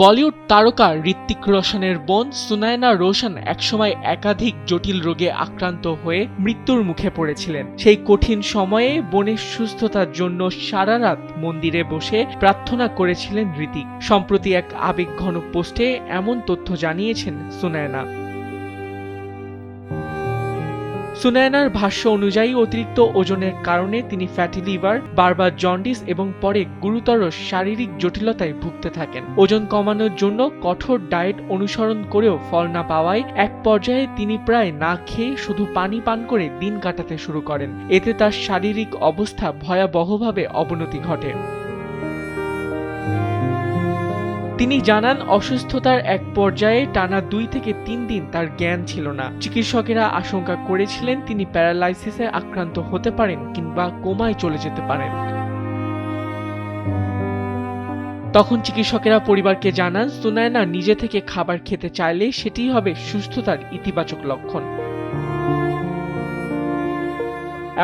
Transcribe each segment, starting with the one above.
বলিউড তারকা ঋত্বিক রোশনের বোন সুনায়না রোশন একসময় একাধিক জটিল রোগে আক্রান্ত হয়ে মৃত্যুর মুখে পড়েছিলেন। সেই কঠিন সময়ে বোনের সুস্থতার জন্য সারা রাত মন্দিরে বসে প্রার্থনা করেছিলেন ঋত্বিক। সম্প্রতি এক আবেগঘন পোস্টে এমন তথ্য জানিয়েছেন সুনায়না। সুনায়নার ভাষ্য অনুযায়ী অতিরিক্ত ওজনের কারণে তিনি ফ্যাটি লিভার, বারবার জন্ডিস এবং পরে গুরুতর শারীরিক জটিলতায় ভুগতে থাকেন। ওজন কমানোর জন্য কঠোর ডায়েট অনুসরণ করেও ফল না পাওয়ায় এক পর্যায়ে তিনি প্রায় না খেয়ে শুধু পানি পান করে দিন কাটাতে শুরু করেন। এতে তার শারীরিক অবস্থা ভয়াবহভাবে অবনতি ঘটে। তিনি জানান, অসুস্থতার এক পর্যায়ে টানা 2 থেকে 3 দিন তার জ্ঞান ছিল না। চিকিৎসকেরা আশঙ্কা করেছিলেন তিনি প্যারালাইসিসে আক্রান্ত হতে পারেন কিংবা কোমায় চলে যেতে পারেন। তখন চিকিৎসকেরা পরিবারকে জানান, সুনায়না নিজে থেকে খাবার খেতে চাইলে সেটিই হবে সুস্থতার ইতিবাচক লক্ষণ।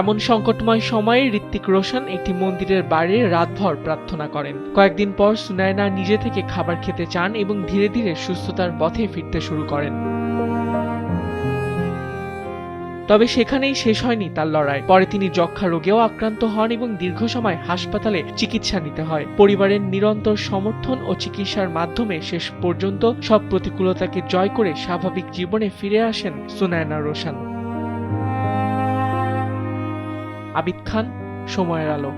এমন সংকটময় সময়ে ঋত্বিক রোশন একটি মন্দিরের বাইরে রাতভর প্রার্থনা করেন। কয়েকদিন পর সুনায়না নিজে থেকে খাবার খেতে চান এবং ধীরে ধীরে সুস্থতার পথে ফিরতে শুরু করেন। তবে সেখানেই শেষ হয়নি তার লড়াই। পরে তিনি যক্ষ্মা রোগেও আক্রান্ত হন এবং দীর্ঘ সময় হাসপাতালে চিকিৎসা নিতে হয়। পরিবারের নিরন্তর সমর্থন ও চিকিৎসার মাধ্যমে শেষ পর্যন্ত সব প্রতিকূলতাকে জয় করে স্বাভাবিক জীবনে ফিরে আসেন সুনায়না রোশন। আবিদ খান, সময়ের আলো।